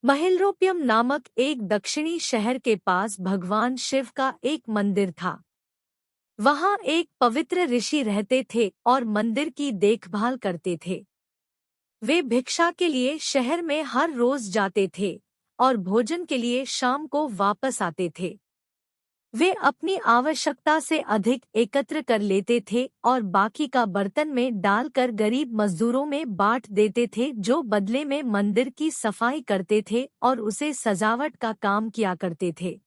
महिलरोपियम नामक एक दक्षिणी शहर के पास भगवान शिव का एक मंदिर था। वहां एक पवित्र ऋषि रहते थे और मंदिर की देखभाल करते थे। वे भिक्षा के लिए शहर में हर रोज जाते थे और भोजन के लिए शाम को वापस आते थे। वे अपनी आवश्यकता से अधिक एकत्र कर लेते थे और बाकी का बर्तन में डालकर गरीब मजदूरों में बांट देते थे, जो बदले में मंदिर की सफाई करते थे और उसे सजावट का काम किया करते थे।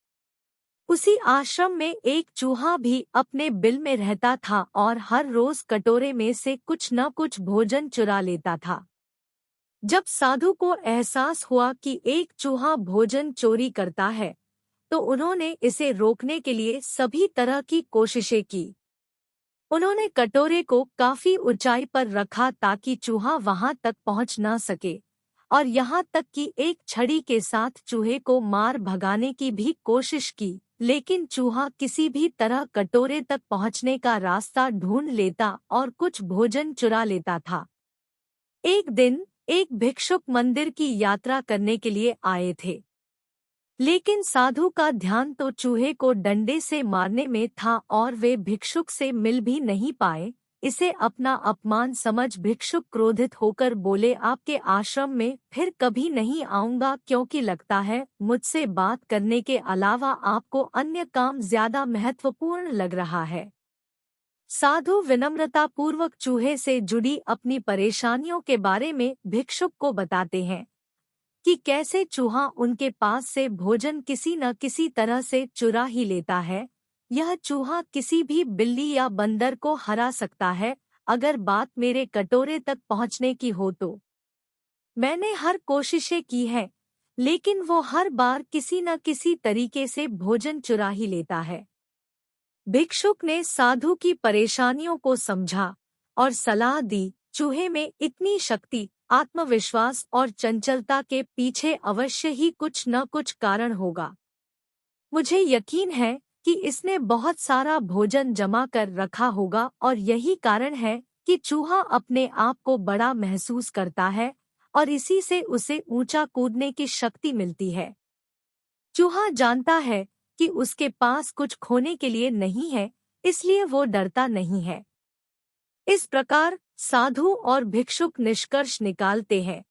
उसी आश्रम में एक चूहा भी अपने बिल में रहता था और हर रोज कटोरे में से कुछ न कुछ भोजन चुरा लेता था। जब साधु को एहसास हुआ कि एक चूहा भोजन चोरी करता है, तो उन्होंने इसे रोकने के लिए सभी तरह की कोशिशें की। उन्होंने कटोरे को काफी ऊंचाई पर रखा ताकि चूहा वहां तक पहुंच न सके, और यहाँ तक कि एक छड़ी के साथ चूहे को मार भगाने की भी कोशिश की, लेकिन चूहा किसी भी तरह कटोरे तक पहुंचने का रास्ता ढूंढ लेता और कुछ भोजन चुरा लेता था। एक दिन एक भिक्षुक मंदिर की यात्रा करने के लिए आए थे, लेकिन साधु का ध्यान तो चूहे को डंडे से मारने में था और वे भिक्षुक से मिल भी नहीं पाए। इसे अपना अपमान समझ भिक्षुक क्रोधित होकर बोले, आपके आश्रम में फिर कभी नहीं आऊंगा, क्योंकि लगता है मुझसे बात करने के अलावा आपको अन्य काम ज्यादा महत्वपूर्ण लग रहा है। साधु विनम्रतापूर्वक चूहे से जुड़ी अपनी परेशानियों के बारे में भिक्षुक को बताते हैं कि कैसे चूहा उनके पास से भोजन किसी न किसी तरह से चुरा ही लेता है। यह चूहा किसी भी बिल्ली या बंदर को हरा सकता है, अगर बात मेरे कटोरे तक पहुंचने की हो तो। मैंने हर कोशिशें की है, लेकिन वो हर बार किसी न किसी तरीके से भोजन चुरा ही लेता है। भिक्षुक ने साधु की परेशानियों को समझा और सलाह दी, चूहे में इतनी शक्ति, आत्मविश्वास और चंचलता के पीछे अवश्य ही कुछ न कुछ कारण होगा। मुझे यकीन है कि इसने बहुत सारा भोजन जमा कर रखा होगा और यही कारण है कि चूहा अपने आप को बड़ा महसूस करता है और इसी से उसे ऊंचा कूदने की शक्ति मिलती है। चूहा जानता है कि उसके पास कुछ खोने के लिए नहीं है, इसलिए वो डरता नहीं है। इस प्रकार साधु और भिक्षुक निष्कर्ष निकालते हैं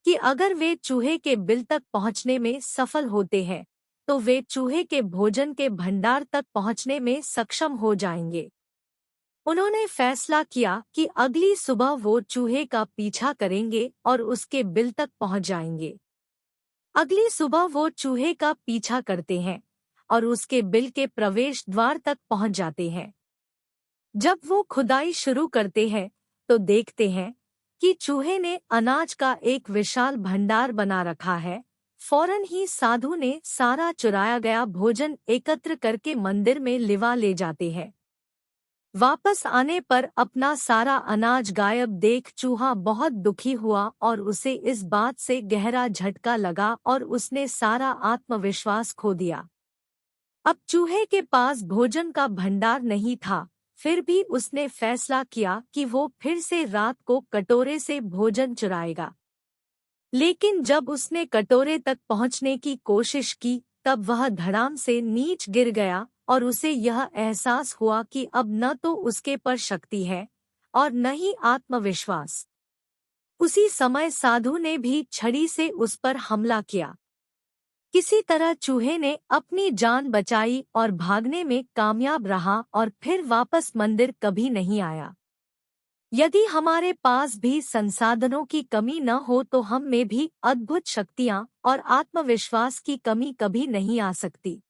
कि अगर वे चूहे के बिल तक पहुंचने में सफल होते हैं, तो वे चूहे के भोजन के भंडार तक पहुंचने में सक्षम हो जाएंगे। उन्होंने फैसला किया कि अगली सुबह वो चूहे का पीछा करेंगे और उसके बिल तक पहुंच जाएंगे। अगली सुबह वो चूहे का पीछा करते हैं और उसके बिल के प्रवेश द्वार तक पहुंच जाते हैं। जब वो खुदाई शुरू करते हैं तो देखते हैं कि चूहे ने अनाज का एक विशाल भंडार बना रखा है। फौरन ही साधु ने सारा चुराया गया भोजन एकत्र करके मंदिर में लिवा ले जाते हैं। वापस आने पर अपना सारा अनाज गायब देख चूहा बहुत दुखी हुआ और उसे इस बात से गहरा झटका लगा और उसने सारा आत्मविश्वास खो दिया। अब चूहे के पास भोजन का भंडार नहीं था, फिर भी उसने फैसला किया कि वो फिर से रात को कटोरे से भोजन चुराएगा। लेकिन जब उसने कटोरे तक पहुंचने की कोशिश की, तब वह धड़ाम से नीच गिर गया और उसे यह एहसास हुआ कि अब न तो उसके पर शक्ति है और न ही आत्मविश्वास। उसी समय साधु ने भी छड़ी से उस पर हमला किया। किसी तरह चूहे ने अपनी जान बचाई और भागने में कामयाब रहा और फिर वापस मंदिर कभी नहीं आया। यदि हमारे पास भी संसाधनों की कमी न हो तो हम में भी अद्भुत शक्तियां और आत्मविश्वास की कमी कभी नहीं आ सकती।